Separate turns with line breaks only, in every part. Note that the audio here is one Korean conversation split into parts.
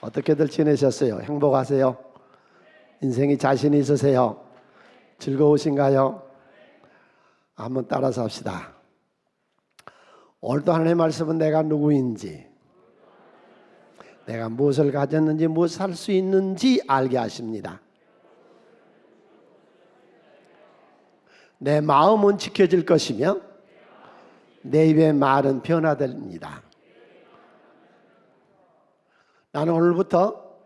어떻게들 지내셨어요? 행복하세요? 인생이 자신 있으세요? 즐거우신가요? 한번 따라서 합시다. 오늘도 하나님의 말씀은 내가 누구인지, 내가 무엇을 가졌는지, 무엇을 할 수 있는지 알게 하십니다. 내 마음은 지켜질 것이며 내 입의 말은 변화됩니다. 나는 오늘부터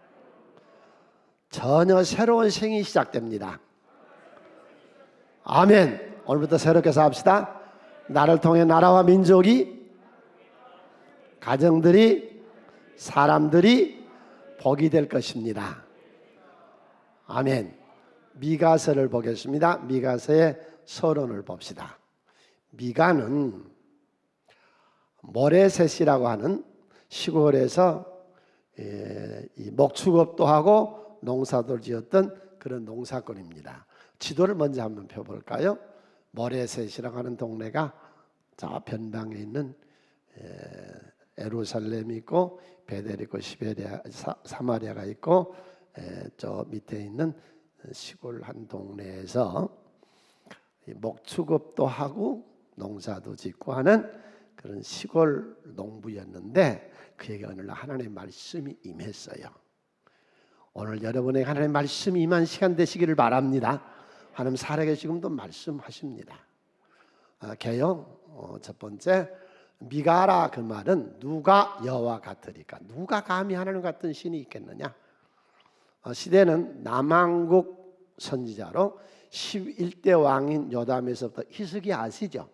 전혀 새로운 생이 시작됩니다. 아멘. 오늘부터 새롭게 삽시다. 나를 통해 나라와 민족이, 가정들이, 사람들이 복이 될 것입니다. 아멘. 미가서를 보겠습니다. 미가서의 서론을 봅시다. 미가는 모레셋이라고 하는 시골에서 목축업도 하고 농사도 지었던 그런 농사꾼입니다. 지도를 먼저 한번 펴볼까요? 모레셋이라고 하는 동네가 저 변방에 있는 예루살렘이 있고 베델 있고 시베리아, 사마리아가 있고 저 밑에 있는 시골 한 동네에서 목축업도 하고 농사도 짓고 하는 그런 시골 농부였는데 그에게 어느 날 하나님의 말씀이 임했어요. 오늘 여러분에게 하나님의 말씀이 임한 시간 되시기를 바랍니다. 하나님 살아계시금도 말씀하십니다. 개요 첫 번째, 미가라 그 말은 누가 여호와 같으리까? 누가 감히 하나님 같은 신이 있겠느냐? 시대는 남왕국 선지자로 11대 왕인 요담에서부터 히스기 아시죠?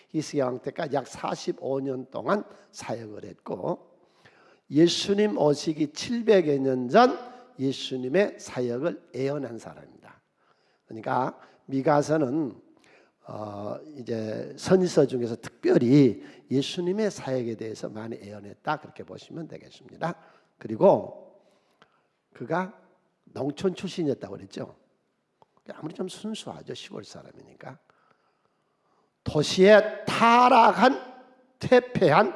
히스기 왕 때까지 약 45년 동안 사역을 했고 예수님 오시기 700여 년 전 예수님의 사역을 예언한 사람입니다. 그러니까 미가서는 이제 선지서 중에서 특별히 예수님의 사역에 대해서 많이 예언했다 그렇게 보시면 되겠습니다. 그리고 그가 농촌 출신이었다고 그랬죠. 아무리 좀 순수하죠. 시골 사람이니까. 도시의 타락한 퇴폐한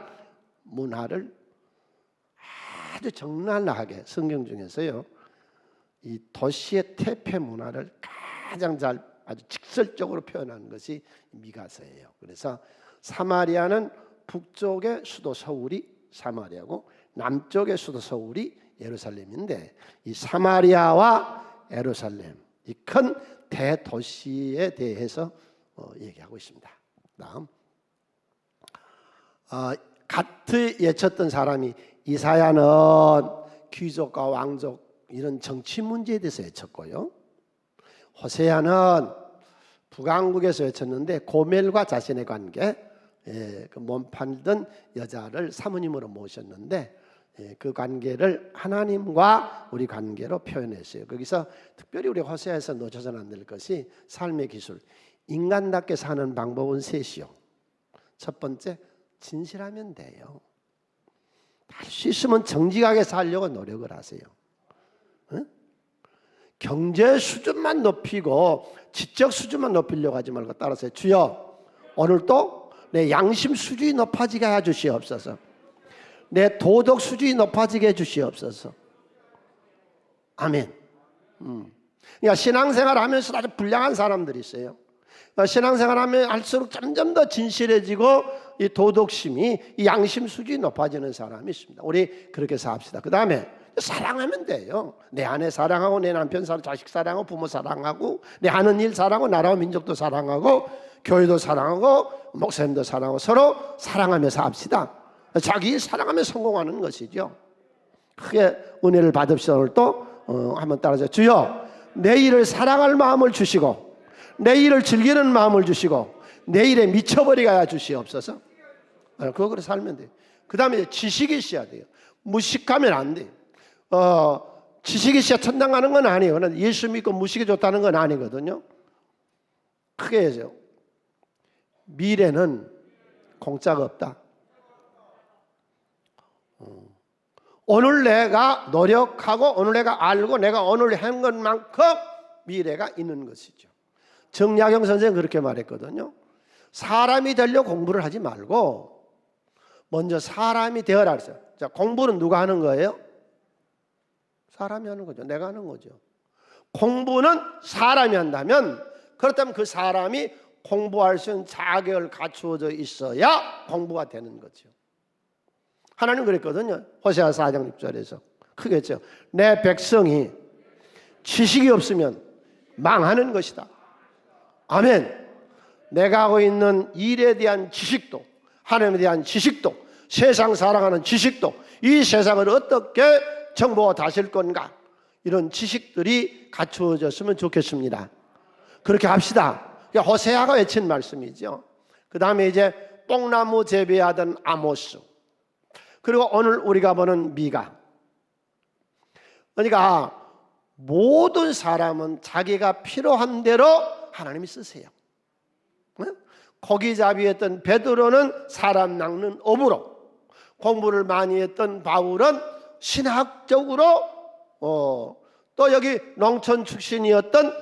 문화를 아주 적나라하게 성경 중에서요 이 도시의 퇴폐 문화를 가장 잘 아주 직설적으로 표현하는 것이 미가서예요. 그래서 사마리아는 북쪽의 수도 서울이 사마리아고 남쪽의 수도 서울이 예루살렘인데 이 사마리아와 예루살렘 이 큰 대도시에 대해서 얘기하고 있습니다. 다음 같이 예쳤던 사람이 이사야는 귀족과 왕족 이런 정치 문제에 대해서 예쳤고요. 호세아는 북왕국에서 외쳤는데 고멜과 자신의 관계, 그 몸 팔던 여자를 사모님으로 모셨는데 그 관계를 하나님과 우리 관계로 표현했어요. 거기서 특별히 우리 호세아에서 놓쳐서는 안 될 것이 삶의 기술, 인간답게 사는 방법은 셋이요. 첫 번째, 진실하면 돼요. 할 수 있으면 정직하게 살려고 노력을 하세요. 응? 경제 수준만 높이고 지적 수준만 높이려고 하지 말고 따라서 주여 오늘도 내 양심 수준이 높아지게 해주시옵소서. 내 도덕 수준이 높아지게 해주시옵소서. 아멘. 그러니까 신앙생활 하면서 아주 불량한 사람들이 있어요. 신앙생활 하면 할수록 점점 더 진실해지고 이 도덕심이 이 양심 수준이 높아지는 사람이 있습니다. 우리 그렇게 삽시다. 그 다음에 사랑하면 돼요. 내 아내 사랑하고 내 남편 사랑하고 자식 사랑하고 부모 사랑하고 내 하는 일 사랑하고 나라와 민족도 사랑하고 교회도 사랑하고 목사님도 사랑하고 서로 사랑하며 삽시다. 자기 일 사랑하며 성공하는 것이죠. 크게 은혜를 받읍시다. 오늘 또 한번 따라서 주여 내 일을 사랑할 마음을 주시고 내 일을 즐기는 마음을 주시고 내 일에 미쳐버리게 하여 주시옵소서. 그거로 살면 돼요. 그 다음에 지식이 있어야 돼요. 무식하면 안 돼요. 지식이 있어야 천당 가는 건 아니에요. 예수 믿고 무식이 좋다는 건 아니거든요. 크게 해서 미래는 공짜가 없다. 오늘 내가 노력하고 오늘 내가 알고 내가 오늘 한 것만큼 미래가 있는 것이죠. 정약용 선생은 그렇게 말했거든요. 사람이 되려고 공부를 하지 말고 먼저 사람이 되어라 그랬어요. 자, 공부는 누가 하는 거예요? 사람이 하는 거죠. 내가 하는 거죠. 공부는 사람이 한다면, 그렇다면 그 사람이 공부할 수 있는 자격을 갖추어져 있어야 공부가 되는 거죠. 하나님 그랬거든요. 호세아 4장 6절에서 크게 했죠. 내 백성이 지식이 없으면 망하는 것이다. 아멘. 내가 하고 있는 일에 대한 지식도, 하나님에 대한 지식도, 세상 살아가는 지식도, 이 세상을 어떻게 정보가 다실 건가, 이런 지식들이 갖추어졌으면 좋겠습니다. 그렇게 합시다. 호세아가 외친 말씀이죠. 그 다음에 이제 뽕나무 재배하던 아모스, 그리고 오늘 우리가 보는 미가. 그러니까 모든 사람은 자기가 필요한 대로 하나님이 쓰세요. 고기잡이 했던 베드로는 사람 낚는 업으로, 공부를 많이 했던 바울은 신학적으로, 또 여기 농촌 출신이었던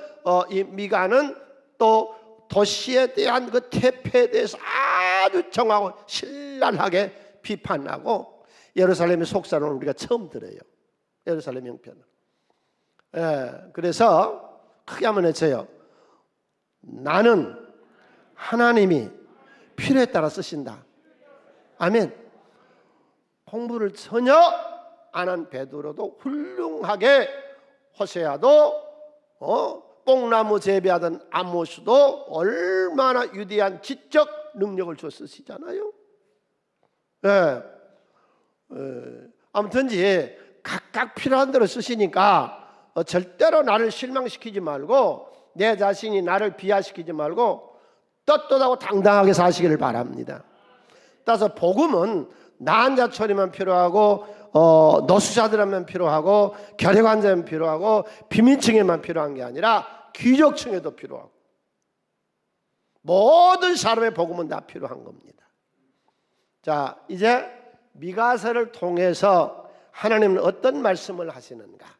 이 미가는 또 도시에 대한 그 태폐에 대해서 아주 정하고 신랄하게 비판하고, 예루살렘의 속사는 우리가 처음 들어요. 예루살렘 형편을. 그래서 크게 한번 외쳐요. 나는 하나님이 필요에 따라 쓰신다. 아멘. 공부를 전혀 안 한 베드로도 훌륭하게, 호세아도 뽕나무 재배하던 아모스도 얼마나 위대한 지적 능력을 줘 쓰시잖아요. 아무튼지 각각 필요한 대로 쓰시니까 절대로 나를 실망시키지 말고, 내 자신이 나를 비하시키지 말고 떳떳하고 당당하게 사시기를 바랍니다. 따라서 복음은 나 혼자 처리만 필요하고, 노수자들만 필요하고, 결핵환자만 필요하고, 비민층에만 필요한 게 아니라 귀족층에도 필요하고, 모든 사람의 복음은 다 필요한 겁니다. 자, 이제 미가서를 통해서 하나님은 어떤 말씀을 하시는가?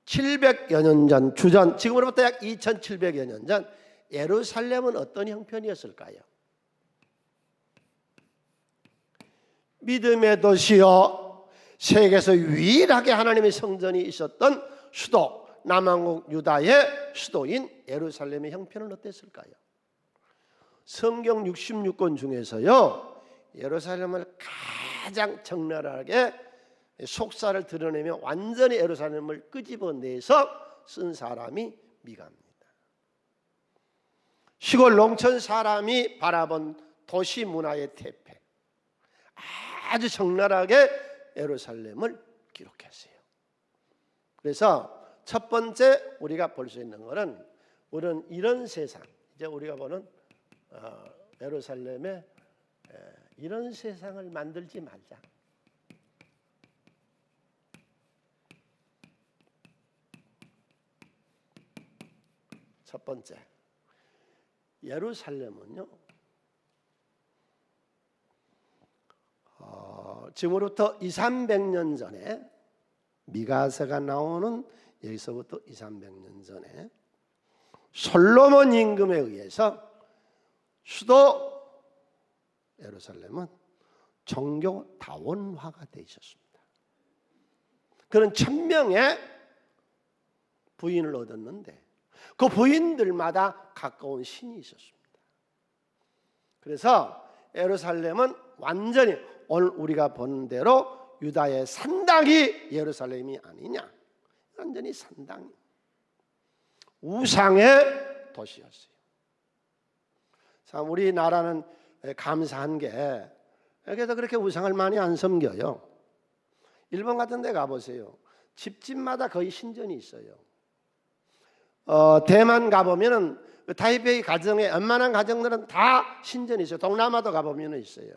700여 년 전, 주전, 지금으로부터 약 2700여 년 전 예루살렘은 어떤 형편이었을까요? 믿음의 도시요, 세계에서 유일하게 하나님의 성전이 있었던 수도, 남왕국 유다의 수도인 예루살렘의 형편은 어땠을까요? 성경 66권 중에서요, 예루살렘을 가장 적나라하게 속사를 드러내며 완전히 예루살렘을 끄집어내서 쓴 사람이 미가입니다. 시골 농촌 사람이 바라본 도시 문화의 태폐, 아주 적나라하게 예루살렘을 기록했어요. 그래서 첫 번째 우리가 볼 수 있는 것은, 우리는 이런 세상, 이제 우리가 보는 예루살렘의 이런 세상을 만들지 말자. 첫 번째, 예루살렘은요, 지금으로부터 200~300년 전에, 미가서가 나오는 여기서부터 200~300년 전에 솔로몬 임금에 의해서 수도 예루살렘은 종교 다원화가 되어 있었습니다. 그런 1000명의 부인을 얻었는데 그 부인들마다 가까운 신이 있었습니다. 그래서 예루살렘은 완전히 오늘 우리가 보는 대로 유다의 산당이 예루살렘이 아니냐, 완전히 산당, 우상의 도시였어요. 참 우리나라는 감사한 게, 그래서 그렇게 우상을 많이 안 섬겨요. 일본 같은 데 가보세요. 집집마다 거의 신전이 있어요. 대만 가보면은 타이베이 가정에 웬만한 가정들은 다 신전이 있어요. 동남아도 가보면 있어요.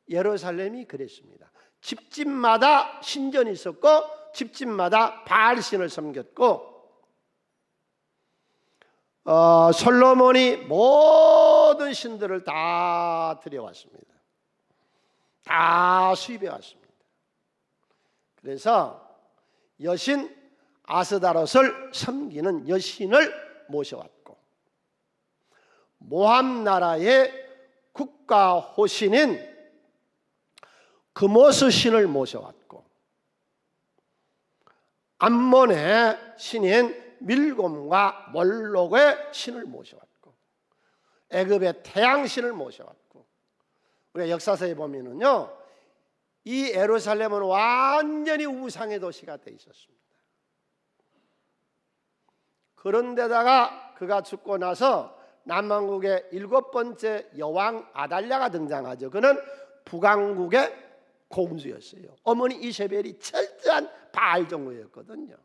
예루살렘이 그랬습니다. 집집마다 신전이 있었고, 집집마다 바알신을 섬겼고, 솔로몬이 모든 신들을 다 들여왔습니다. 다 수입해 왔습니다. 그래서 여신 아스다롯을 섬기는 여신을 모셔왔고, 모함 나라의 국가 호신인 그모스 신을 모셔왔고, 암몬의 신인 밀곰과 몰록의 신을 모셔왔고, 애굽의 태양신을 모셔왔고, 우리가 역사서에 보면은요, 이 예루살렘은 완전히 우상의 도시가 돼 있었습니다. 그런데다가 그가 죽고 나서 남왕국의 7번째 여왕 아달랴가 등장하죠. 그는 북왕국의 공주였어요. 어머니 이세벨이 철저한 바알 종교였거든요.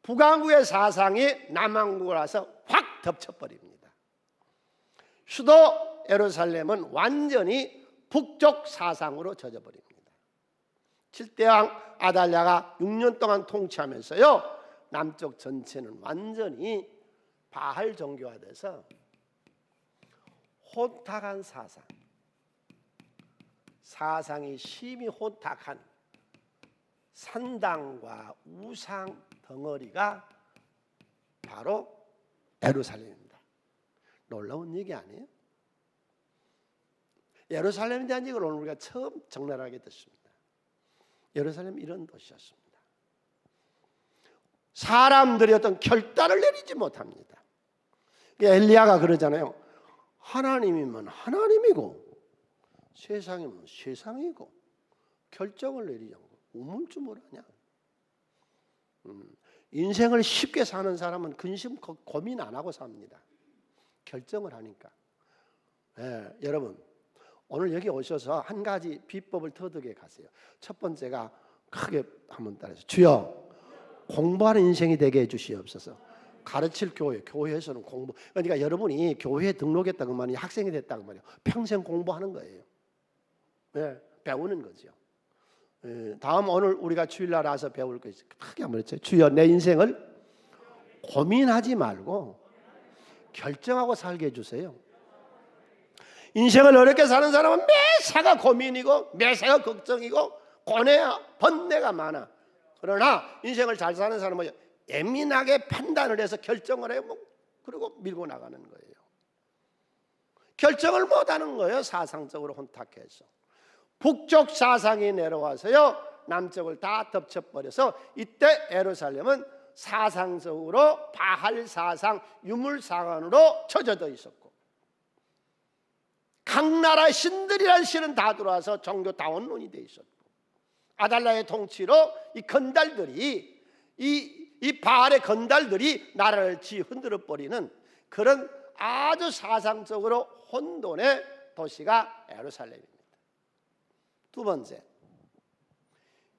북왕국의 사상이 남왕국을 와서 확 덮쳐버립니다. 수도 예루살렘은 완전히 북쪽 사상으로 젖어버립니다. 7대왕 아달랴가 6년 동안 통치하면서요, 남쪽 전체는 완전히 바알 종교화돼서 혼탁한 사상이 심히 혼탁한 산당과 우상 덩어리가 바로 예루살렘입니다. 놀라운 얘기 아니에요? 예루살렘에 대한 얘기를 오늘 우리가 처음 적나라하게 듣습니다. 예루살렘은 이런 도시였습니다. 사람들이 어떤 결단을 내리지 못합니다. 엘리야가 그러잖아요. 하나님이면 하나님이고 세상이면 세상이고 결정을 내리지 않고 우물쭈물하냐. 인생을 쉽게 사는 사람은 근심 고민 안 하고 삽니다. 결정을 하니까. 여러분, 오늘 여기 오셔서 한 가지 비법을 터득해 가세요. 첫 번째가 크게 한번 따라해서, 주여 공부하는 인생이 되게 해주시옵소서. 가르칠 교회에서는 공부, 그러니까 여러분이 교회에 등록했다고 말이 학생이 됐다고 말이에요. 평생 공부하는 거예요. 배우는 거죠. 다음 오늘 우리가 주일날 와서 배울 거 있어요. 크게 한번 했죠. 주여 내 인생을 고민하지 말고 결정하고 살게 해주세요. 인생을 어렵게 사는 사람은 매사가 고민이고 매사가 걱정이고 고뇌야 번뇌가 많아. 그러나 인생을 잘 사는 사람은 예민하게 판단을 해서 결정을 해요. 그리고 밀고 나가는 거예요. 결정을 못하는 거예요. 사상적으로 혼탁해서. 북쪽 사상이 내려와서요, 남쪽을 다 덮쳐버려서 이때 예루살렘은 사상적으로 바할 사상, 유물 사관으로 처져져 있었고, 각 나라 신들이란 신은 다 들어와서 종교 다원론이 돼 있었고, 아달랴의 통치로 이 건달들이 이 바알의 건달들이 나라를 흔들어 버리는 그런 아주 사상적으로 혼돈의 도시가 예루살렘입니다. 두 번째,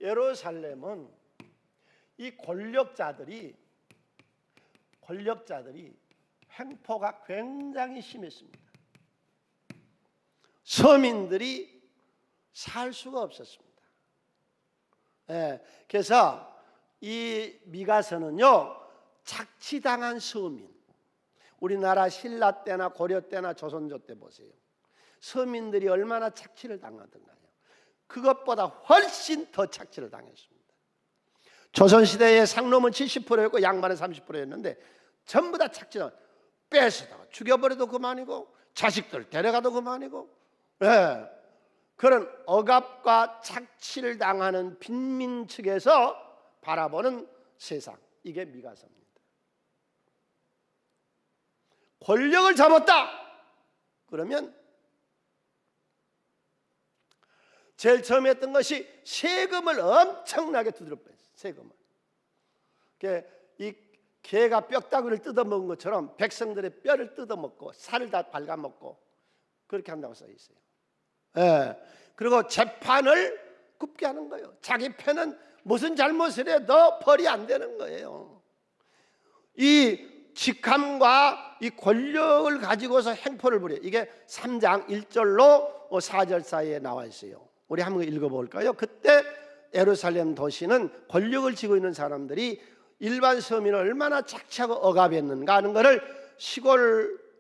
예루살렘은 이 권력자들이 횡포가 굉장히 심했습니다. 서민들이 살 수가 없었습니다. 그래서 이 미가서는요, 착취당한 서민, 우리나라 신라 때나 고려 때나 조선조 때 보세요. 서민들이 얼마나 착취를 당하던가요. 그것보다 훨씬 더 착취를 당했습니다. 조선시대의 상놈은 70%였고 양반은 30%였는데 전부 다 착취당, 뺏어다가 죽여버려도 그만이고 자식들 데려가도 그만이고, 그런 억압과 착취를 당하는 빈민 측에서 바라보는 세상, 이게 미가서입니다. 권력을 잡았다 그러면 제일 처음 했던 것이 세금을 엄청나게 두드려 뺐어요. 세금을. 이 개가 뼈다귀를 뜯어먹은 것처럼 백성들의 뼈를 뜯어먹고 살을 다 갉아먹고 그렇게 한다고 써 있어요. 그리고 재판을 굽게 하는 거예요. 자기 편은 무슨 잘못을 해도 벌이 안 되는 거예요. 이 직함과 이 권력을 가지고서 행포를 부려요. 이게 3장 1절로 4절 사이에 나와 있어요. 우리 한번 읽어볼까요? 그때 예루살렘 도시는 권력을 쥐고 있는 사람들이 일반 서민을 얼마나 착취하고 억압했는가 하는 것을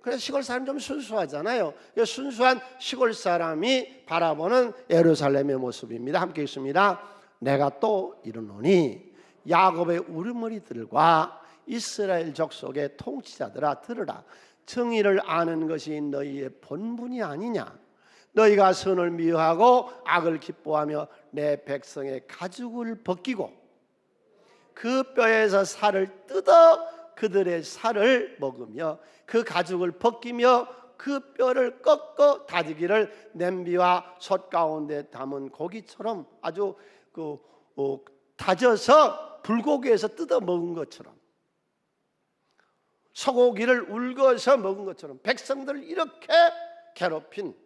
그래서 시골 사람 좀 순수하잖아요. 순수한 시골 사람이 바라보는 예루살렘의 모습입니다. 함께 읽습니다. 내가 또 이르노니 야곱의 우르머리들과 이스라엘 족속의 통치자들아 들으라. 정의를 아는 것이 너희의 본분이 아니냐. 너희가 선을 미워하고 악을 기뻐하며 내 백성의 가죽을 벗기고 그 뼈에서 살을 뜯어 그들의 살을 먹으며 그 가죽을 벗기며 그 뼈를 꺾어 다지기를 냄비와 솥 가운데 담은 고기처럼 아주 다져서 불고기에서 뜯어 먹은 것처럼 소고기를 울거서 먹은 것처럼 백성들을 이렇게 괴롭힌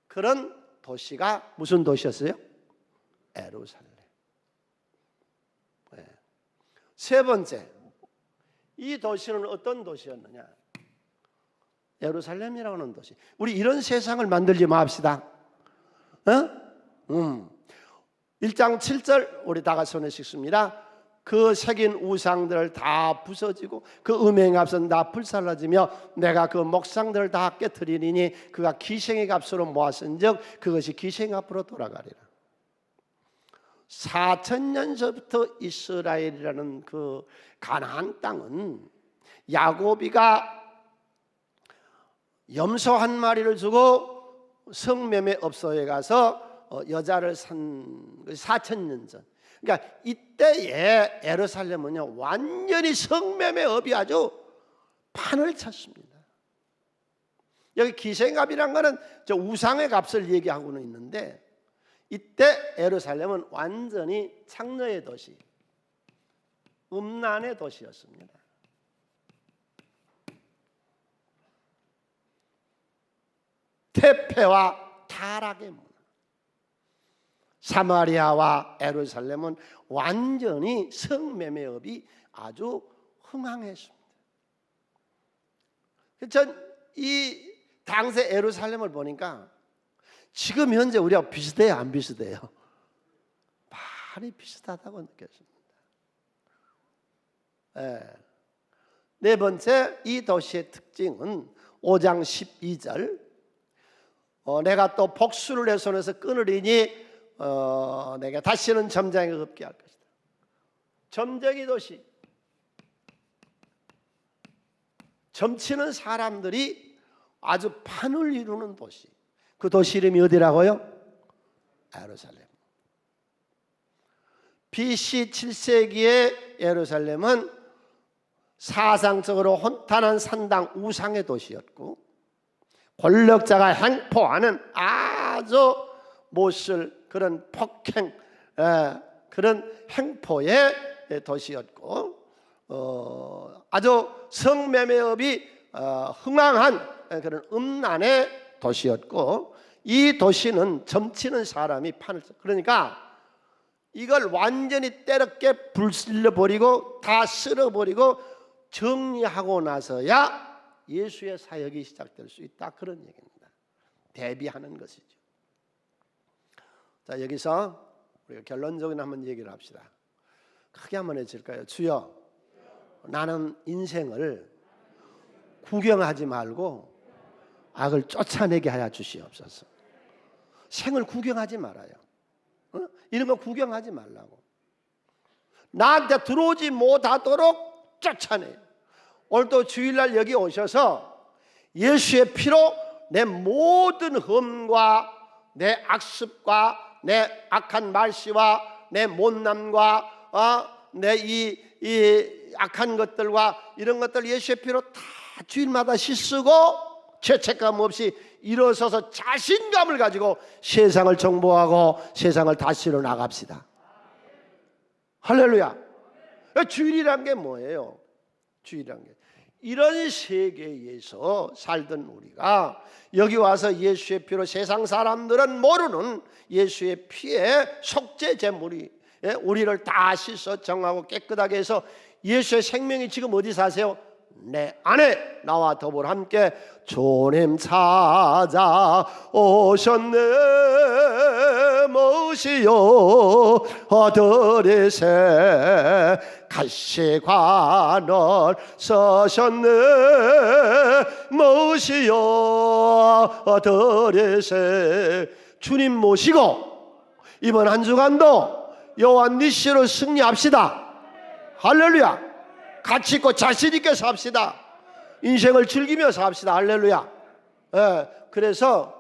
그런 도시가 무슨 도시였어요? 예루살렘. 네. 세 번째, 이 도시는 어떤 도시였느냐? 예루살렘이라고 하는 도시. 우리 이런 세상을 만들지 맙시다. 1장 7절 우리 다 같이 손에 씻습니다. 그 새긴 우상들을 다 부서지고 그 음행의 값은 다 불살라지며 내가 그 목상들을 다 깨뜨리니 그가 기생의 값으로 모았은즉 그것이 기생의 값으로 돌아가리라. 4,000년 전부터 이스라엘이라는 그 가나안 땅은 야곱이가 염소 한 마리를 주고 성매매 업소에 가서 여자를 산 4,000년 전. 그러니까 이때에 예루살렘은요 완전히 성매매업이 아주 판을 쳤습니다. 여기 기생값이란 거는 저 우상의 값을 얘기하고는 있는데 이때 예루살렘은 완전히 창녀의 도시, 음란의 도시였습니다. 태폐와 타락의 문화. 사마리아와 예루살렘은 완전히 성매매업이 아주 흥황했습니다. 전 이 당시 예루살렘을 보니까 지금 현재 우리가 비슷해요, 안 비슷해요? 많이 비슷하다고 느꼈습니다. 네 번째, 이 도시의 특징은 5장 12절 내가 또 복수를 내 손에서 끊으리니 내가 다시는 점쟁이가 없게 할 것이다. 점쟁이 도시, 점치는 사람들이 아주 판을 이루는 도시. 그 도시 이름이 어디라고요? 예루살렘. BC 7세기의 예루살렘은 사상적으로 혼탄한 산당 우상의 도시였고 권력자가 행포하는 아주 못쓸 그런 폭행, 그런 행포의 도시였고 아주 성매매업이 흥황한 그런 음란의 도시였고 이 도시는 점치는 사람이 판을 그러니까 이걸 완전히 때롭게 불질러버리고 다 쓸어버리고 정리하고 나서야 예수의 사역이 시작될 수 있다, 그런 얘기입니다. 대비하는 것이죠. 자, 여기서 우리가 결론적으로 한번 얘기를 합시다. 크게 한번 해줄까요? 주여, 나는 인생을 구경하지 말고 악을 쫓아내게 하여 주시옵소서. 생을 구경하지 말아요. 이런 거 구경하지 말라고. 나한테 들어오지 못하도록 쫓아내요. 오늘도 주일날 여기 오셔서 예수의 피로 내 모든 흠과 내 악습과 내 악한 말씨와 내 못남과 내 이 악한 것들과 이런 것들 예수의 피로 다 주일마다 씻고 죄책감 없이 일어서서 자신감을 가지고 세상을 정복하고 세상을 다스려 나갑시다. 할렐루야. 주일이란 게 뭐예요? 주일이란 게 이런 세계에서 살던 우리가 여기 와서 예수의 피로 세상 사람들은 모르는 예수의 피에 속죄 제물이 우리를 다 씻어 정하고 깨끗하게 해서 예수의 생명이 지금 어디 사세요? 내 안에 나와 더불어 함께 주님 찾아오셨네 모시오 들이세 가시관을 서셨네 모시오 들이세. 주님 모시고 이번 한 주간도 여호와 니시로 승리합시다. 할렐루야. 가치 있고 자신 있게 삽시다. 인생을 즐기며 삽시다. 할렐루야. 그래서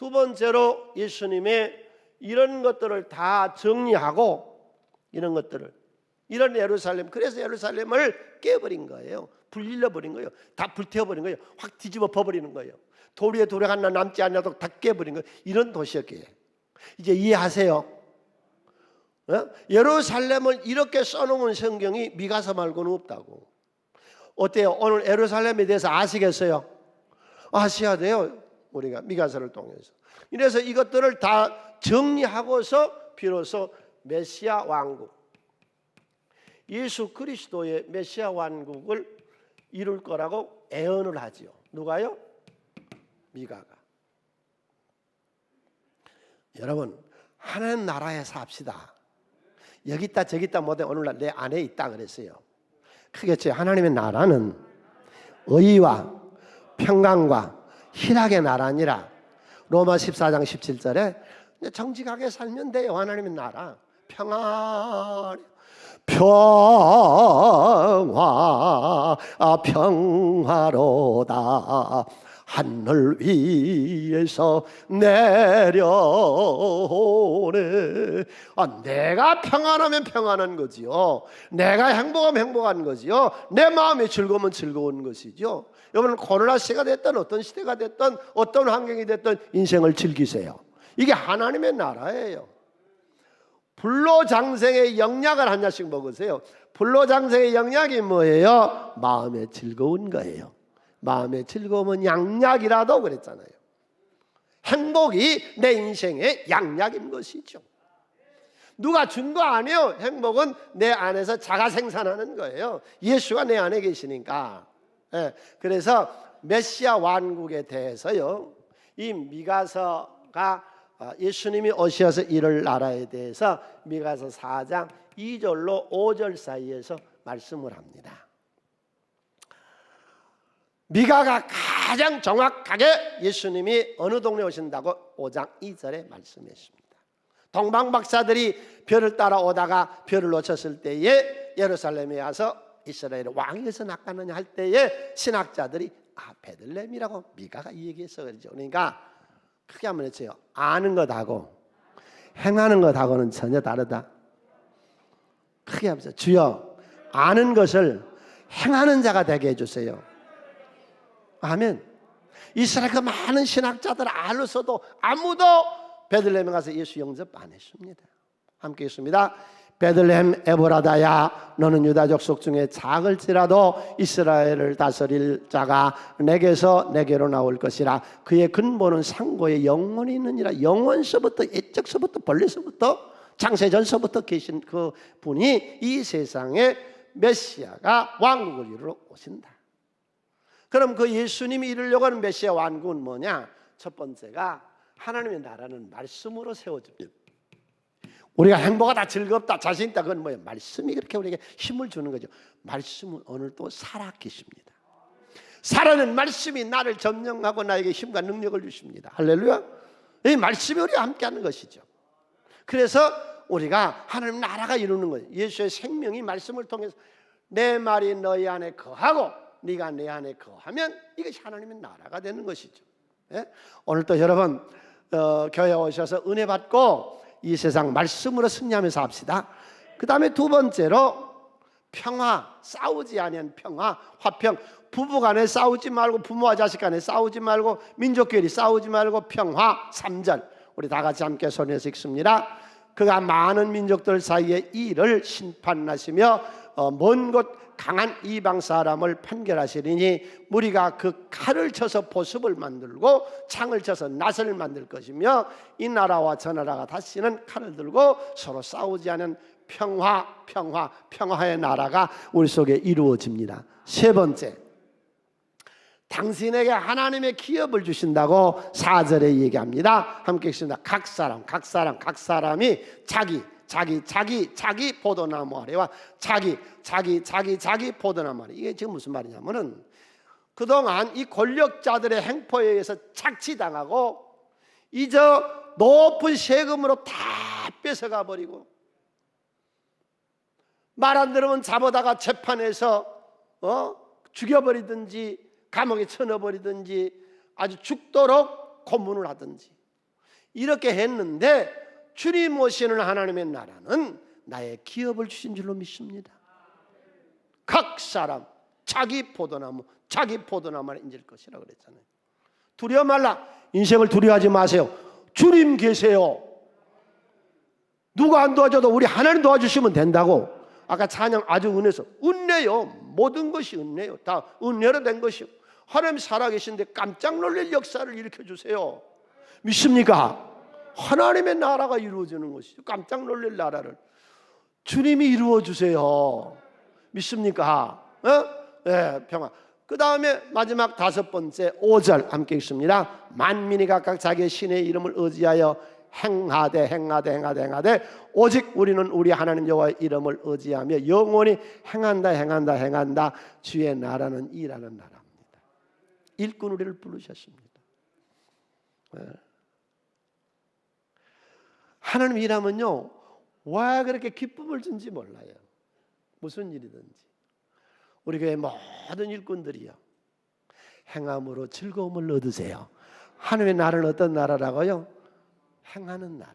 두 번째로 예수님의 이런 것들을 다 정리하고 이런 것들을 이런 예루살렘, 그래서 예루살렘을 깨버린 거예요. 불질러 버린 거예요. 다 불태워버린 거예요. 확 뒤집어 버리는 거예요. 돌 위에 돌 하나 남지 않아도 다 깨버린 거예요. 이런 도시였기에 이제 이해하세요? 예루살렘을 이렇게 써놓은 성경이 미가서 말고는 없다고. 어때요? 오늘 예루살렘에 대해서 아시겠어요? 아셔야 돼요. 우리가 미가서를 통해서. 이래서 이것들을 다 정리하고서 비로소 메시아 왕국, 예수 그리스도의 메시아 왕국을 이룰 거라고 예언을 하지요. 누가요? 미가가. 여러분, 하나님 나라에 삽시다. 여기 있다 저기 있다 못해 오늘날 내 안에 있다 그랬어요. 크겠죠. 하나님의 나라는 의와 평강과 희락의 나라 아니라 로마 14장 17절에 정직하게 살면 돼요. 하나님의 나라 평화로다 하늘 위에서 내려오네. 내가 평안하면 평안한 거지요. 내가 행복하면 행복한 거지요. 내 마음이 즐거우면 즐거운 것이죠. 여러분, 코로나 시대가 됐든 어떤 시대가 됐든 어떤 환경이 됐든 인생을 즐기세요. 이게 하나님의 나라예요. 불로장생의 영약을 한 잔씩 먹으세요. 불로장생의 영약이 뭐예요? 마음의 즐거운 거예요. 마음의 즐거움은 양약이라도 그랬잖아요. 행복이 내 인생의 양약인 것이죠. 누가 준 거 아니에요. 행복은 내 안에서 자가 생산하는 거예요. 예수가 내 안에 계시니까. 그래서 메시아 왕국에 대해서요, 이 미가서가 예수님이 오셔서 이룰 나라에 대해서 미가서 4장 2절로 5절 사이에서 말씀을 합니다. 미가가 가장 정확하게 예수님이 어느 동네에 오신다고 5장 2절에 말씀했습니다. 동방박사들이 별을 따라오다가 별을 놓쳤을 때에 예루살렘에 와서 이스라엘 왕에서 낚았느냐 할 때에 신학자들이 베들레헴이라고 미가가 얘기했어. 그러니까 크게 한번 했어요. 아는 것하고 행하는 것하고는 전혀 다르다. 크게 하면서 주여 아는 것을 행하는 자가 되게 해주세요. 아멘. 이스라엘 그 많은 신학자들 알로서도 아무도 베들레헴에 가서 예수 영접 안 했습니다. 함께 있습니다. 베들레헴 에브라다야 너는 유다 족속 중에 작을지라도 이스라엘을 다스릴 자가 내게서 내게로 나올 것이라. 그의 근본은 상고에 영원히 있느니라. 영원서부터 옛적서부터 본래서부터 창세전서부터 계신 그 분이 이 세상에 메시아가 왕국을 이루러 오신다. 그럼 그 예수님이 이루려고 하는 메시아 왕국은 뭐냐? 첫 번째가 하나님의 나라는 말씀으로 세워집니다. 우리가 행복하다 즐겁다 자신 있다 그건 뭐예요? 말씀이 그렇게 우리에게 힘을 주는 거죠. 말씀은 오늘도 살아계십니다. 살아는 말씀이 나를 점령하고 나에게 힘과 능력을 주십니다. 할렐루야. 이 말씀이 우리와 함께하는 것이죠. 그래서 우리가 하나님 나라가 이루는 거예요. 예수의 생명이 말씀을 통해서 내 말이 너희 안에 거하고 네가 내 안에 거하면 이것이 하나님의 나라가 되는 것이죠. 오늘도 여러분 교회에 오셔서 은혜 받고 이 세상 말씀으로 승리하면서 합시다. 그 다음에 두 번째로 평화, 싸우지 않은 평화, 화평. 부부간에 싸우지 말고, 부모와 자식 간에 싸우지 말고, 민족끼리 싸우지 말고 평화. 3절 우리 다 같이 함께 손에서 읽습니다. 그가 많은 민족들 사이에 이를 심판하시며 먼 곳 강한 이방 사람을 판결하시리니 무리가 그 칼을 쳐서 보습을 만들고 창을 쳐서 낫을 만들 것이며 이 나라와 저 나라가 다시는 칼을 들고 서로 싸우지 않은 평화의 나라가 우리 속에 이루어집니다. 세 번째, 당신에게 하나님의 기업을 주신다고 4절에 얘기합니다. 함께 읽습니다. 각 사람이 자기 포도나무 아래와 자기 포도나무 아래. 이게 지금 무슨 말이냐면은 그동안 이 권력자들의 행포에 의해서 착취당하고 이제 높은 세금으로 다 뺏어가 버리고 말 안 들으면 잡아다가 재판에서 죽여버리든지 감옥에 쳐넣어버리든지 아주 죽도록 고문을 하든지 이렇게 했는데 주님 오시는 하나님의 나라는 나의 기업을 주신 줄로 믿습니다. 각 사람 자기 포도나무를 인질 것이라고 그랬잖아요. 두려워 말라. 인생을 두려워하지 마세요. 주님 계세요. 누가 안 도와줘도 우리 하나님 도와주시면 된다고. 아까 찬양 아주 은혜서 은혜요. 모든 것이 은혜요. 다 은혜로 된 것이요. 하나님 살아계신데 깜짝 놀랄 역사를 일으켜주세요. 믿습니까? 하나님의 나라가 이루어지는 것이죠. 깜짝 놀랄 나라를 주님이 이루어주세요. 믿습니까? 네, 평화. 그 다음에 마지막 5번째 5절 함께 읽습니다. 만민이 각각 자기의 신의 이름을 의지하여 행하되 오직 우리는 우리 하나님 여호와의 이름을 의지하며 영원히 행한다. 주의 나라는 일하는 나라입니다. 일꾼 우리를 부르셨습니다. 하나님 일하면요, 왜 그렇게 기쁨을 준지 몰라요. 무슨 일이든지 우리 교회 모든 일꾼들이요, 행함으로 즐거움을 얻으세요. 하나님의 나라는 어떤 나라라고요? 행하는 나라.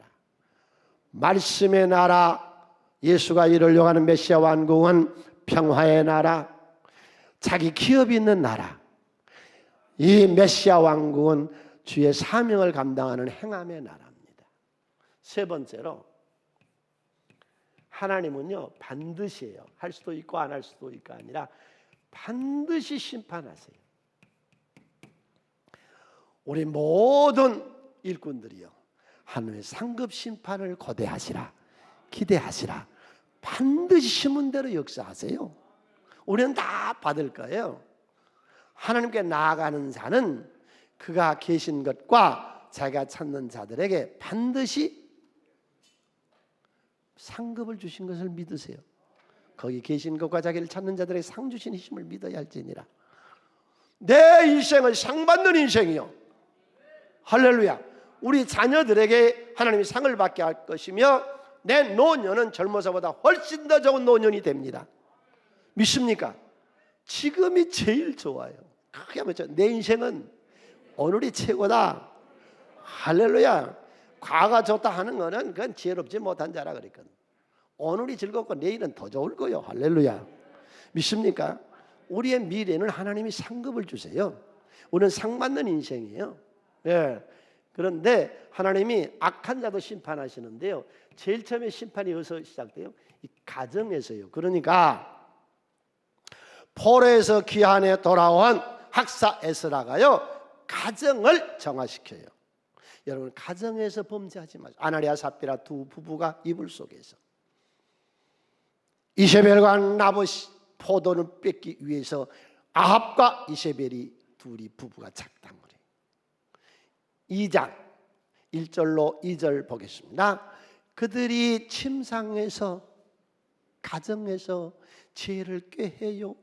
말씀의 나라, 예수가 이루려고 하는 메시아 왕국은 평화의 나라, 자기 기업이 있는 나라. 이 메시아 왕국은 주의 사명을 감당하는 행함의 나라입니다. 세 번째로 하나님은요, 반드시예요. 할 수도 있고 안 할 수도 있고 아니라 반드시 심판하세요. 우리 모든 일꾼들이요, 하나님의 상급 심판을 고대하시라, 기대하시라. 반드시 심은 대로 역사하세요. 우리는 다 받을 거예요. 하나님께 나아가는 자는 그가 계신 것과 자기가 찾는 자들에게 반드시 상급을 주신 것을 믿으세요. 거기 계신 것과 자기를 찾는 자들에게 상 주신 힘을 믿어야 할지니라. 내 인생은 상 받는 인생이요. 할렐루야. 우리 자녀들에게 하나님이 상을 받게 할 것이며 내 노년은 젊어서보다 훨씬 더 좋은 노년이 됩니다. 믿습니까? 지금이 제일 좋아요. 크게 하면 내 인생은 오늘이 최고다. 할렐루야. 과거가 좋다 하는 거는 그건 지혜롭지 못한 자라 그랬거든. 오늘이 즐겁고 내일은 더 좋을 거예요. 할렐루야. 믿습니까? 우리의 미래는 하나님이 상급을 주세요. 우리는 상 받는 인생이에요. 네. 그런데 하나님이 악한 자도 심판하시는데요, 제일 처음에 심판이 어디서 시작돼요? 이 가정에서요. 그러니까 포로에서 귀환에 돌아온 학사 에스라가요, 가정을 정화시켜요. 여러분, 가정에서 범죄하지 마세요. 아나리아 삽비라 두 부부가 이불 속에서 이세벨과 나봇이 포도를 뺏기 위해서 아합과 이세벨이 둘이 부부가 작당을 해요. 2장 1절로 2절 보겠습니다. 그들이 침상에서 가정에서 죄를 꾀해요.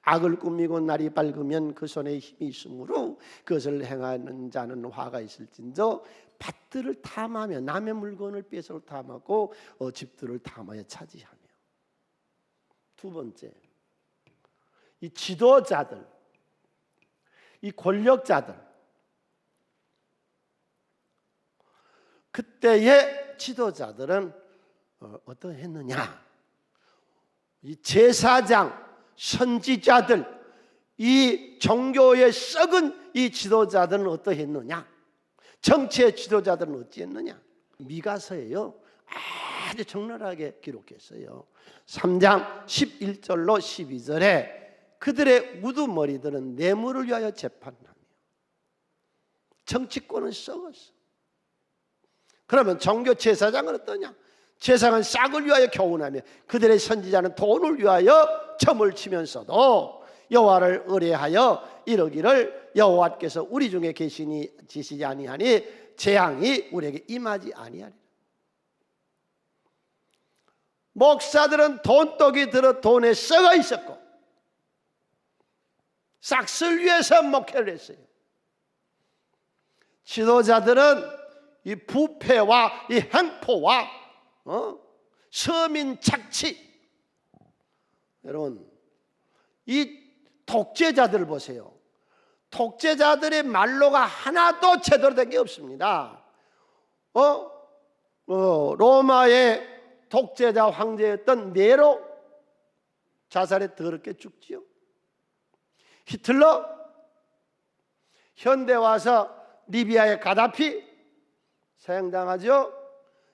악을 꾸미고 날이 밝으면 그 손에 힘이 있으므로 그것을 행하는 자는 화가 있을진저 밭들을 탐하며 남의 물건을 뺏어 탐하고 집들을 탐하여 차지하며. 두 번째, 이 지도자들, 이 권력자들, 그때의 지도자들은 어떠했느냐? 이 제사장, 선지자들, 이 종교의 썩은 이 지도자들은 어떠했느냐? 정치의 지도자들은 어찌했느냐? 미가서예요, 아주 적나라하게 기록했어요. 3장 11절로 12절에 그들의 우두머리들은 뇌물을 위하여 재판하며 정치권은 썩었어. 그러면 종교 제사장은 어떠냐? 제사장은 싹을 위하여 교훈하며 그들의 선지자는 돈을 위하여 점을 치면서도 여호와를 의뢰하여 이르기를 여호와께서 우리 중에 계시니 지시지 아니하니 재앙이 우리에게 임하지 아니하리라. 목사들은 돈독이 들어 돈에 썩어 있었고 싹을 위해서 목회를 했어요. 지도자들은 이 부패와 이 행포와 서민 착취, 여러분 이 독재자들을 보세요. 독재자들의 말로가 하나도 제대로 된 게 없습니다. 로마의 독재자 황제였던 네로 자살에 더럽게 죽지요. 히틀러, 현대 와서 리비아의 가다피 사형당하죠.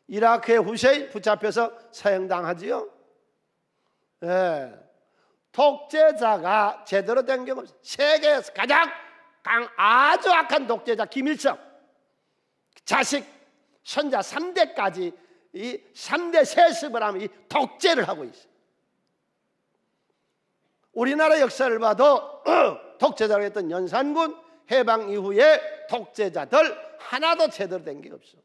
이라크의 후세인 붙잡혀서 사형당하지요. 독재자가 제대로 된 경우 세계에서 가장 아주 악한 독재자 김일성, 자식 손자 3대까지 이 3대 세습을 하면 이 독재를 하고 있어요. 우리나라 역사를 봐도 독재자로 했던 연산군 해방 이후에 독재자들 하나도 제대로 된 게 없어.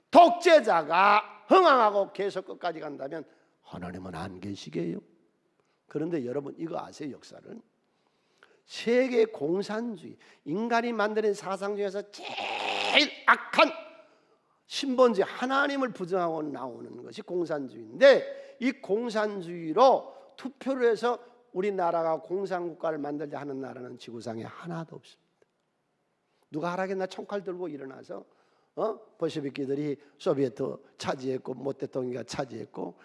독재자가 흥황하고 계속 끝까지 간다면 하나님은 안 계시게요. 그런데 여러분 이거 아세요? 역사를 세계 공산주의, 인간이 만드는 사상 중에서 제일 악한 신본주의, 하나님을 부정하고 나오는 것이 공산주의인데, 이 공산주의로 투표를 해서 우리나라가 공산국가를 만들자 하는 나라는 지구상에 하나도 없습니다. 누가 하라겠나 총칼 들고 일어나서 bol셰비키들이 소비에트 차지했고 모 대통령이 차지했고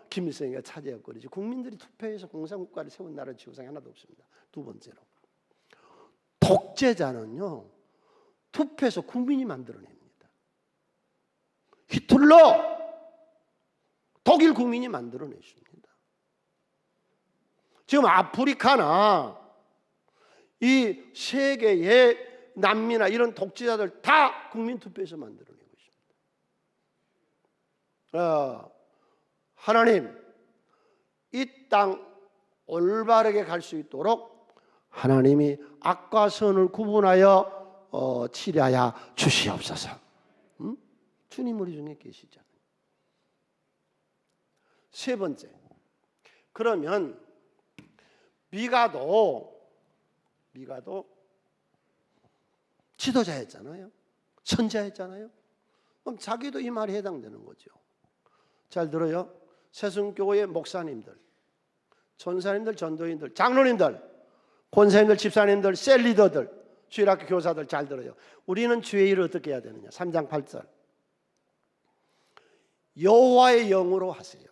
김일성이가 차지했고 그러지, 국민들이 투표해서 공산국가를 세운 나라는 지구상에 하나도 없습니다. 두 번째로, 독재자는요 투표해서 국민이 만들어냅니다. 히틀러 독일 국민이 만들어냈습니다. 지금 아프리카나 이 세계의 남미나 이런 독재자들 다 국민투표에서 만들어내고 있습니다. 하나님, 이 땅 올바르게 갈 수 있도록 하나님이 악과 선을 구분하여 치료하여 주시옵소서. 주님 우리 중에 계시잖아요. 세 번째, 그러면 미가도 지도자였잖아요. 선자였잖아요. 그럼 자기도 이 말에 해당되는 거죠. 잘 들어요. 새순교회 목사님들, 전사님들, 전도인들, 장로님들, 권사님들, 집사님들, 셀리더들, 주일학교 교사들 잘 들어요. 우리는 주의 일을 어떻게 해야 되느냐? 3장 8절 여호와의 영으로 하세요.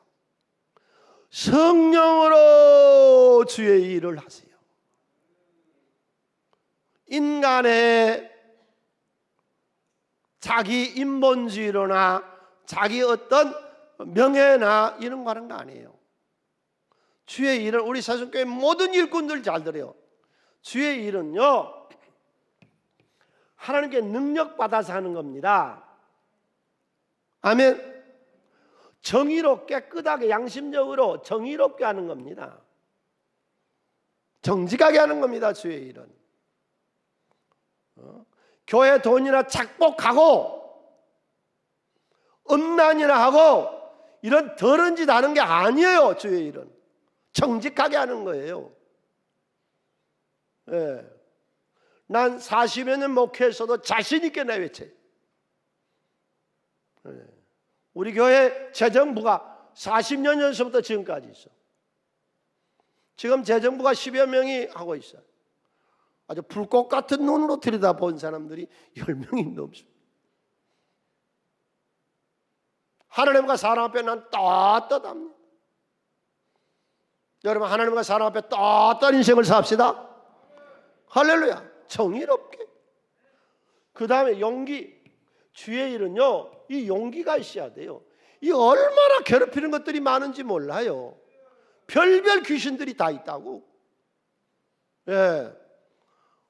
성령으로 주의 일을 하세요. 인간의 자기 인본주의로나 자기 어떤 명예나 이런 거 하는 거 아니에요. 주의 일은, 우리 사순교회 모든 일꾼들 잘 들어요. 주의 일은요 하나님께 능력 받아서 하는 겁니다. 아멘. 정의롭게, 깨끗하게, 양심적으로 정의롭게 하는 겁니다. 정직하게 하는 겁니다. 주의 일은 교회 돈이나 착복하고 음란이나 하고 이런 더러운 짓 하는 게 아니에요. 주의 일은 정직하게 하는 거예요. 난 40여 년 목회에서도 자신 있게 내외쳐요. 우리 교회 재정부가 40년 전서부터 지금까지 있어. 지금 재정부가 10여 명이 하고 있어요. 아주 불꽃 같은 눈으로 들여다본 사람들이 10명이 넘습니다. 하나님과 사람 앞에 난 떳떳합니다. 여러분, 하나님과 사람 앞에 떳떳한 인생을 삽시다. 할렐루야. 정의롭게. 그 다음에 용기. 주의 일은요 이 용기가 있어야 돼요. 이 얼마나 괴롭히는 것들이 많은지 몰라요. 별별 귀신들이 다 있다고.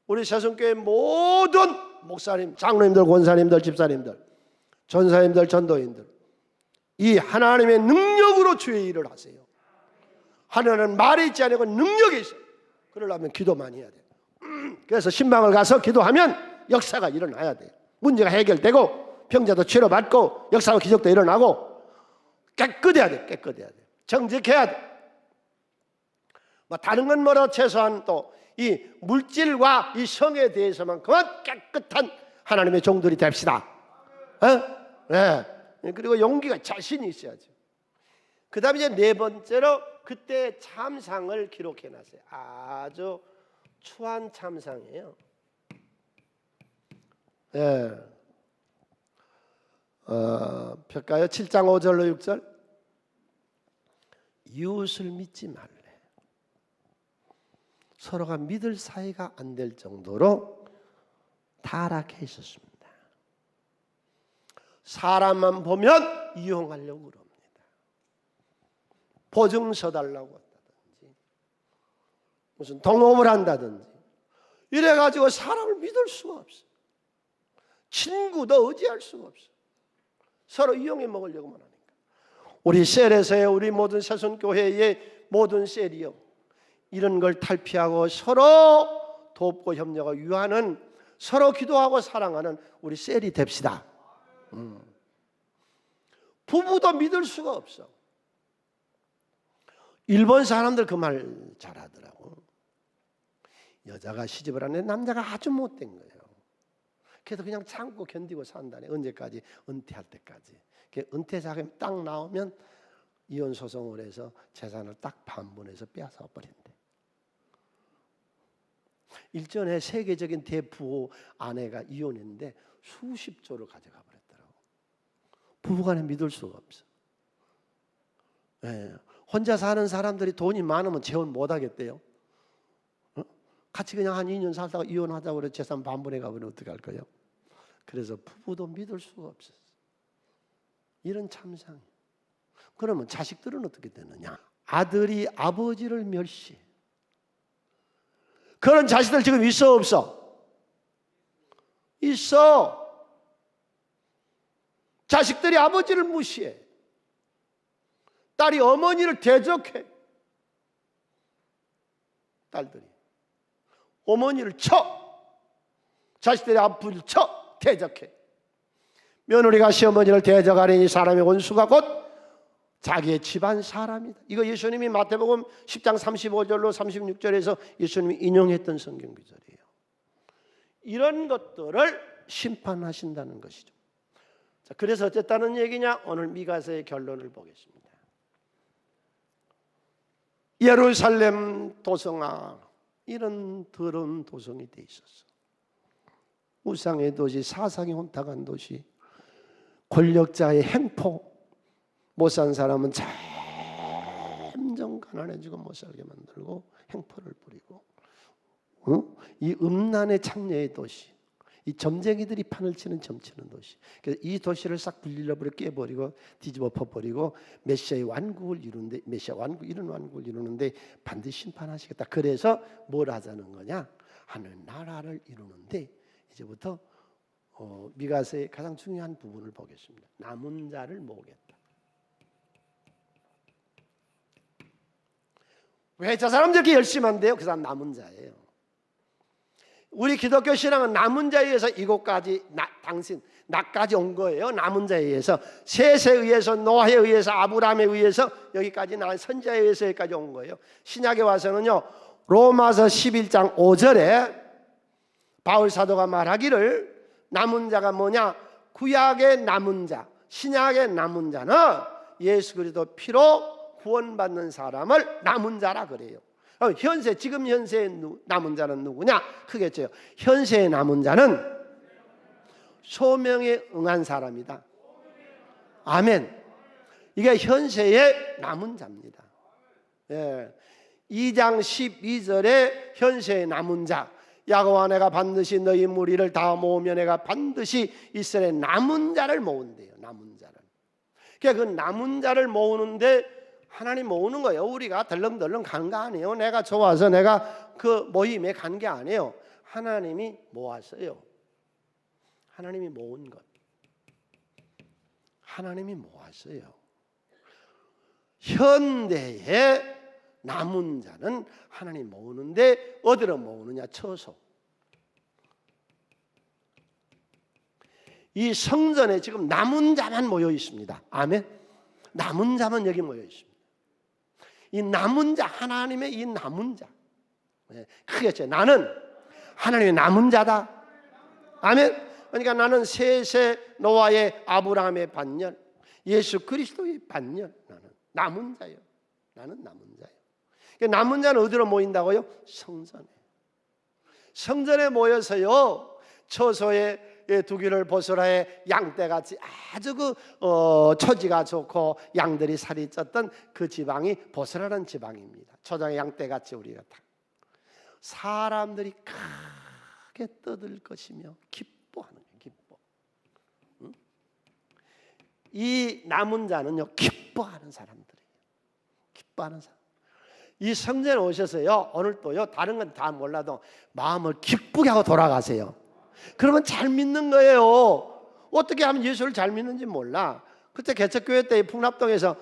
우리 새순교회 모든 목사님, 장로님들, 권사님들, 집사님들, 전사님들, 전도인들, 이 하나님의 능력으로 주의 일을 하세요. 하나님은 말이 있지 않고 능력이 있어요. 그러려면 기도 많이 해야 돼요. 그래서 신방을 가서 기도하면 역사가 일어나야 돼요. 문제가 해결되고 병자도 치료받고 역사와 기적도 일어나고 깨끗해야 돼. 깨끗해야 돼. 정직해야 돼. 뭐 다른 건 뭐라 최소한 또 이 물질과 이 성에 대해서만큼은 깨끗한 하나님의 종들이 됩시다. 그리고 용기가, 자신이 있어야죠. 그 다음에 이제 네 번째로 그때 참상을 기록해놨어요. 아주 추한 참상이에요. 펼까요? 7장 5절로 6절. 이웃을 믿지 말래. 서로가 믿을 사이가 안 될 정도로 타락해 있었습니다. 사람만 보면 이용하려고 그럽니다. 보증 서달라고 한다든지 무슨 동업을 한다든지 이래가지고 사람을 믿을 수가 없어. 친구도 의지할 수가 없어. 서로 이용해 먹으려고만 하니까. 우리 셀에서의 우리 모든 새손교회의 모든 셀이요, 이런 걸 탈피하고 서로 돕고 협력하고 유하는, 서로 기도하고 사랑하는 우리 셀이 됩시다. 부부도 믿을 수가 없어. 일본 사람들 그 말 잘하더라고. 여자가 시집을 하는데 남자가 아주 못된 거예요. 그래도 그냥 참고 견디고 산다네. 언제까지? 은퇴할 때까지. 은퇴 자금이 딱 나오면 이혼 소송을 해서 재산을 딱 반분해서 빼앗아 버린대. 일전에 세계적인 대부호 아내가 이혼했는데 수십조를 가져가 버렸더라고. 부부간에 믿을 수가 없어. 네. 혼자 사는 사람들이 돈이 많으면 재혼 못 하겠대요. 같이 그냥 한 2년 살다가 이혼하자고 그래 재산 반분해 가버리면 어떡할 거예요? 그래서 부부도 믿을 수가 없었어. 이런 참상. 그러면 자식들은 어떻게 되느냐? 아들이 아버지를 멸시해. 그런 자식들 지금 있어 없어? 있어. 자식들이 아버지를 무시해. 딸이 어머니를 대적해. 딸들이 어머니를 쳐. 자식들이 아버지를 쳐. 대적해. 며느리가 시어머니를 대적하려니 사람의 원수가 곧 자기의 집안 사람이다. 이거 예수님이 마태복음 10장 35절로 36절에서 예수님이 인용했던 성경 구절이에요. 이런 것들을 심판하신다는 것이죠. 자, 그래서 어쨌다는 얘기냐? 오늘 미가서의 결론을 보겠습니다. 예루살렘 도성아, 이런 더러운 도성이 돼 있었어. 우상의 도시, 사상이 혼탁한 도시, 권력자의 행포, 못 산 사람은 점점 가난해지고 못 살게 만들고 행포를 부리고, 이 음란의 창녀의 도시, 이 점쟁이들이 판을 치는 점치는 도시. 그래서 이 도시를 싹 불질러버려 깨버리고 뒤집어 엎어버리고 메시아의 완국을 이루는데, 메시아 완국, 이런 완국을 이루는데 반드시 심판하시겠다. 그래서 뭘 하자는 거냐? 하늘 나라를 이루는데 이제부터 미가서의 가장 중요한 부분을 보겠습니다. 남은 자를 모으겠다. 왜 저 사람들 이렇게 열심히 한대요? 그 사람 남은 자예요. 우리 기독교 신앙은 남은 자에 의해서 이곳까지 나까지 온 거예요. 남은 자에 의해서, 셋에 의해서, 노아에 의해서, 아브라함에 의해서 여기까지 난 선자에 의해서 여기까지 온 거예요. 신약에 와서는요, 로마서 11장 5절에 바울 사도가 말하기를, 남은 자가 뭐냐? 구약의 남은 자, 신약의 남은 자는 예수 그리스도 피로 구원받는 사람을 남은 자라 그래요. 현세, 지금 현세의 남은 자는 누구냐? 크겠죠. 현세의 남은 자는 소명에 응한 사람이다. 아멘. 이게 현세의 남은 자입니다. 예. 2장 12절에 현세의 남은 자, 야고와 내가 반드시 너희 무리를 다 모으면 내가 반드시 이스라엘 남은 자를 모은대요. 남은 자를. 그러니까 그 남은 자를 모으는데 하나님 모으는 거예요. 우리가 덜렁덜렁 가는 거 아니에요. 내가 좋아서 내가 그 모임에 간 게 아니에요. 하나님이 모았어요. 하나님이 모은 것. 하나님이 모았어요. 현대의 남은 자는 하나님 모으는데 어디로 모으느냐? 처소. 이 성전에 지금 남은 자만 모여 있습니다. 아멘. 남은 자만 여기 모여 있습니다. 이 남은 자, 하나님의 이 남은 자. 크겠죠. 나는 하나님의 남은 자다. 아멘. 그러니까 나는 셋의 노아의 아브라함의 반열, 예수 그리스도의 반열. 나는 남은 자예요. 나는 남은 자예요. 남은 자는 어디로 모인다고요? 성전에. 성전에 모여서요, 처소에 두기를 보스라의 양떼같이 아주 처지가 좋고 양들이 살이 쪘던 그 지방이 보스라는 지방입니다. 초장의 양떼같이 우리가 다 사람들이 크게 떠들 것이며 기뻐하는 거예요. 기뻐. 응? 이 남은 자는요 기뻐하는 사람들이에요. 기뻐하는 사람. 이 성전에 오셔서요 오늘 또요 다른 건 다 몰라도 마음을 기쁘게 하고 돌아가세요. 그러면 잘 믿는 거예요. 어떻게 하면 예수를 잘 믿는지 몰라. 그때 개척교회 때 풍납동에서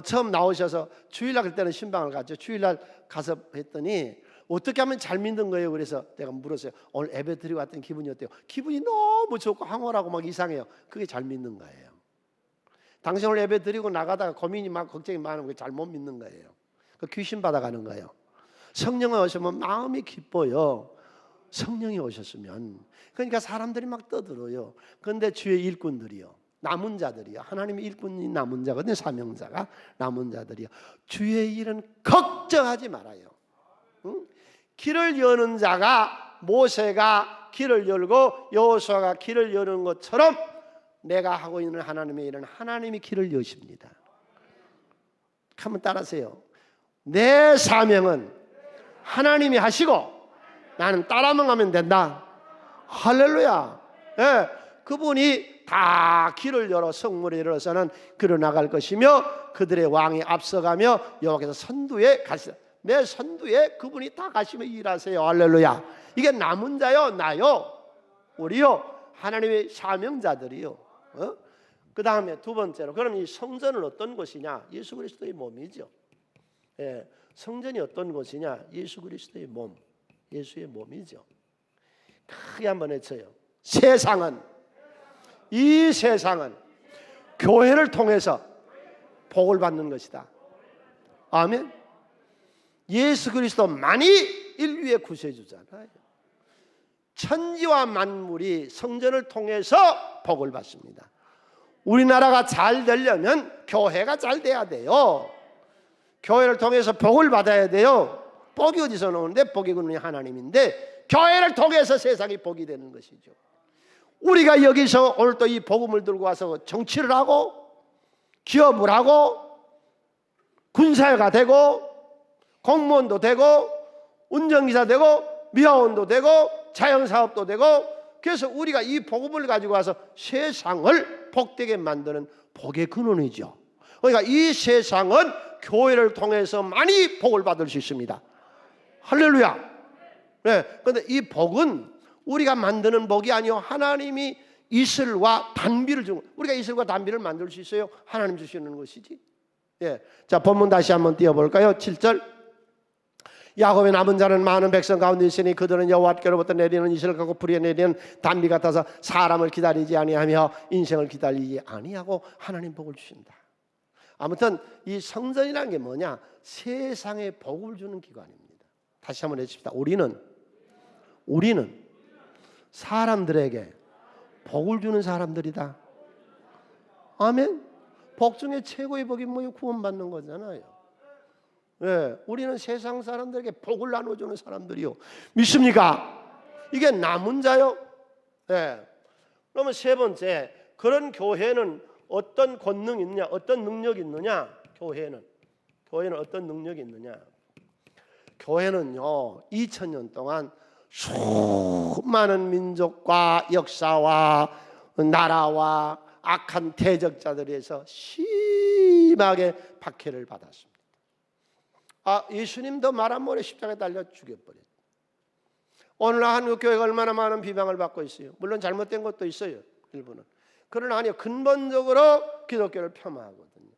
처음 나오셔서 주일날 그때는 신방을 갔죠. 주일날 가서 했더니 어떻게 하면 잘 믿는 거예요. 그래서 내가 물었어요. 오늘 예배 드리고 왔더니 기분이 어때요? 기분이 너무 좋고 황홀하고 막 이상해요. 그게 잘 믿는 거예요. 당신 오늘 예배 드리고 나가다가 고민이 많고 걱정이 많으면 그게 잘못 믿는 거예요. 그 귀신 받아가는 거예요. 성령이 오시면 마음이 기뻐요. 성령이 오셨으면. 그러니까 사람들이 막 떠들어요. 그런데 주의 일꾼들이요, 남은 자들이요, 하나님의 일꾼이 남은 자거든요. 사명자가 남은 자들이요, 주의 일은 걱정하지 말아요. 응? 길을 여는 자가 모세가 길을 열고 여호수아가 길을 여는 것처럼 내가 하고 있는 하나님의 일은 하나님이 길을 여십니다. 한번 따라하세요. 내 사명은 하나님이 하시고 나는 따라만 가면 된다. 할렐루야. 예, 그분이 다 길을 열어 성문에 이르러서는 그려 나갈 것이며 그들의 왕이 앞서가며 여호와께서 선두에 가시다. 내 선두에 그분이 다 가시며 일하세요. 할렐루야. 이게 남은 자요, 나요, 우리요, 하나님의 사명자들이요. 그 다음에 두 번째로, 그럼 이 성전은 어떤 곳이냐? 예수 그리스도의 몸이죠. 예, 성전이 어떤 곳이냐? 예수 그리스도의 몸, 예수의 몸이죠. 크게 한번 외쳐요. 이 세상은 교회를 통해서 복을 받는 것이다. 아멘. 예수 그리스도만이 인류의 구세주잖아요. 천지와 만물이 성전을 통해서 복을 받습니다. 우리나라가 잘 되려면 교회가 잘 돼야 돼요. 교회를 통해서 복을 받아야 돼요. 복이 어디서 나오는데? 복의 근원이 하나님인데 교회를 통해서 세상이 복이 되는 것이죠. 우리가 여기서 오늘 또 이 복음을 들고 와서 정치를 하고 기업을 하고 군사가 되고 공무원도 되고 운전기사 되고 미화원도 되고 자영사업도 되고, 그래서 우리가 이 복음을 가지고 와서 세상을 복되게 만드는 복의 근원이죠. 그러니까 이 세상은 교회를 통해서 많이 복을 받을 수 있습니다. 할렐루야. 네, 그런데 이 복은 우리가 만드는 복이 아니요, 하나님이 이슬과 단비를 주고, 우리가 이슬과 단비를 만들 수 있어요. 하나님 주시는 것이지. 예, 자 본문 다시 한번 띄워볼까요? 7절. 야곱의 남은 자는 많은 백성 가운데 있으니 그들은 여호와께로부터 내리는 이슬을 갖고 불에 내리는 단비 같아서 사람을 기다리지 아니하며 인생을 기다리지 아니하고 하나님 복을 주신다. 아무튼 이 성전이라는 게 뭐냐? 세상에 복을 주는 기관입니다. 다시 한번 해줍시다. 우리는 사람들에게 복을 주는 사람들이다. 아멘. 복 중에 최고의 복이 뭐예요? 구원받는 거잖아요. 예, 우리는 세상 사람들에게 복을 나눠주는 사람들이요. 믿습니까? 이게 남은 자요. 예. 그러면 세 번째, 그런 교회는 어떤 권능이 있느냐? 어떤 능력이 있느냐? 교회는 어떤 능력이 있느냐? 교회는요 2000년 동안 수많은 민족과 역사와 나라와 악한 대적자들에서 심하게 박해를 받았습니다. 예수님도 말 한 번에 십자가에 달려 죽여버렸어요. 오늘날 한국교회가 얼마나 많은 비방을 받고 있어요. 물론 잘못된 것도 있어요, 일부는. 그러나 아니요, 근본적으로 기독교를 폄하하거든요.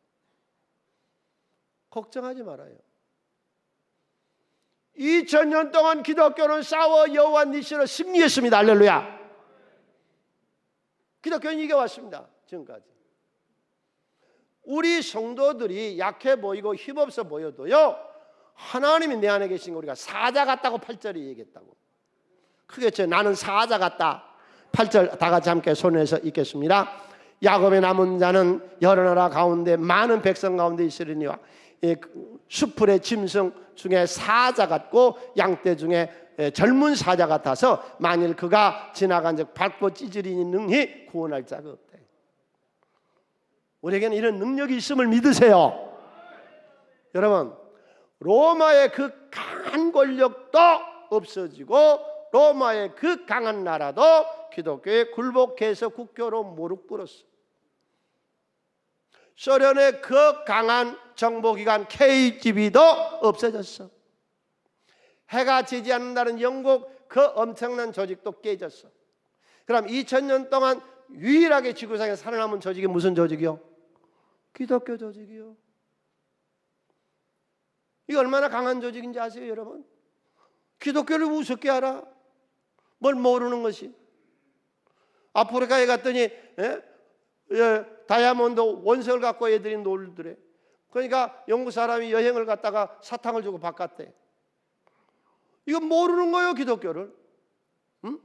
걱정하지 말아요. 2000년 동안 기독교는 싸워 여호와 니시로 승리했습니다. 할렐루야. 기독교는 이겨왔습니다, 지금까지. 우리 성도들이 약해 보이고 힘없어 보여도요, 하나님이 내 안에 계신 거 우리가 사자 같다고 8절에 얘기했다고. 크게 쳐, 나는 사자 같다. 8절 다 같이 함께 손에서 읽겠습니다. 야곱의 남은 자는 여러 나라 가운데 많은 백성 가운데 있으리니와 수풀의 짐승 중에 사자 같고 양떼 중에 젊은 사자 같아서 만일 그가 지나간 적 밟고 찢으리니 능히 구원할 자가 없대. 우리에게는 이런 능력이 있음을 믿으세요. 여러분, 로마의 그 강한 권력도 없어지고 로마의 그 강한 나라도 기독교에 굴복해서 국교로 무릎 꿇었어. 소련의 그 강한 정보기관 KGB도 없어졌어. 해가 지지 않는다는 영국 그 엄청난 조직도 깨졌어. 그럼 2000년 동안 유일하게 지구상에 살아남은 조직이 무슨 조직이요? 기독교 조직이요. 이게 얼마나 강한 조직인지 아세요, 여러분? 기독교를 우습게 알아? 뭘 모르는 것이? 아프리카에 갔더니 다이아몬드 원석을 갖고 애들이 놀더래. 그러니까 영국 사람이 여행을 갔다가 사탕을 주고 바꿨대. 이거 모르는 거예요, 기독교를. 응?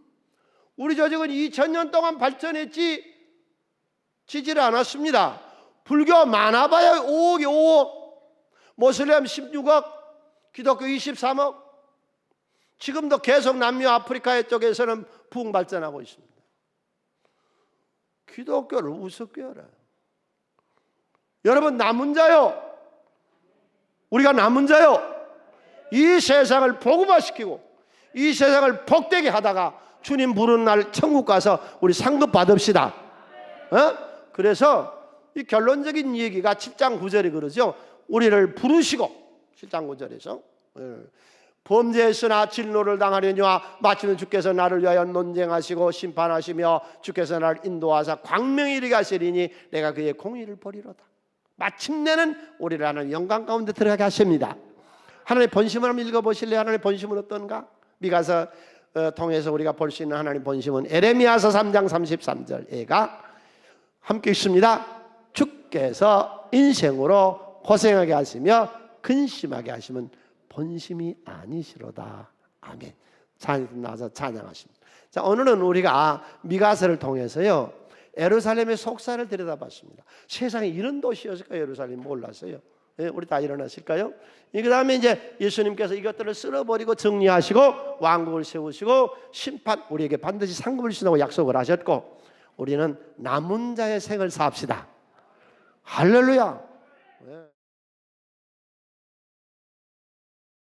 우리 조직은 2000년 동안 발전했지 지지를 않았습니다. 불교 많아봐야 5억이 5억, 모슬렘 16억, 기독교 23억. 지금도 계속 남미 아프리카 쪽에서는 부흥 발전하고 있습니다. 기독교를 우습게 알아요. 여러분, 남은 자요. 우리가 남은 자요. 이 세상을 복음화시키고 이 세상을 복되게 하다가 주님 부르는 날 천국 가서 우리 상급 받읍시다. 그래서 이 결론적인 얘기가 7장 9절이 그러죠. 우리를 부르시고 7장 9절에서 범죄했으나 진노를 당하려니와 마치는 주께서 나를 위하여 논쟁하시고 심판하시며 주께서 나를 인도하사 광명에 이르게 하시리니 내가 그의 공의를 보리로다. 마침내는 우리를 하나님 영광 가운데 들어가게 하십니다. 하나님의 본심을 한번 읽어보실래요? 하나님의 본심은 어떤가? 미가서 통해서 우리가 볼 수 있는 하나님의 본심은 에레미야서 3장 33절에가 함께 있습니다. 주께서 인생으로 고생하게 하시며 근심하게 하시면 본심이 아니시로다. 아멘. 찬양 나와서 찬양하십니다. 자, 오늘은 우리가 미가서를 통해서요 예루살렘의 속사를 들여다봤습니다. 세상에 이런 도시였을까? 예루살렘 몰랐어요. 우리 다 일어나실까요? 그 다음에 이제 예수님께서 이것들을 쓸어버리고 정리하시고 왕국을 세우시고 심판, 우리에게 반드시 상급을 주신다고 약속을 하셨고 우리는 남은 자의 생을 삽시다. 할렐루야.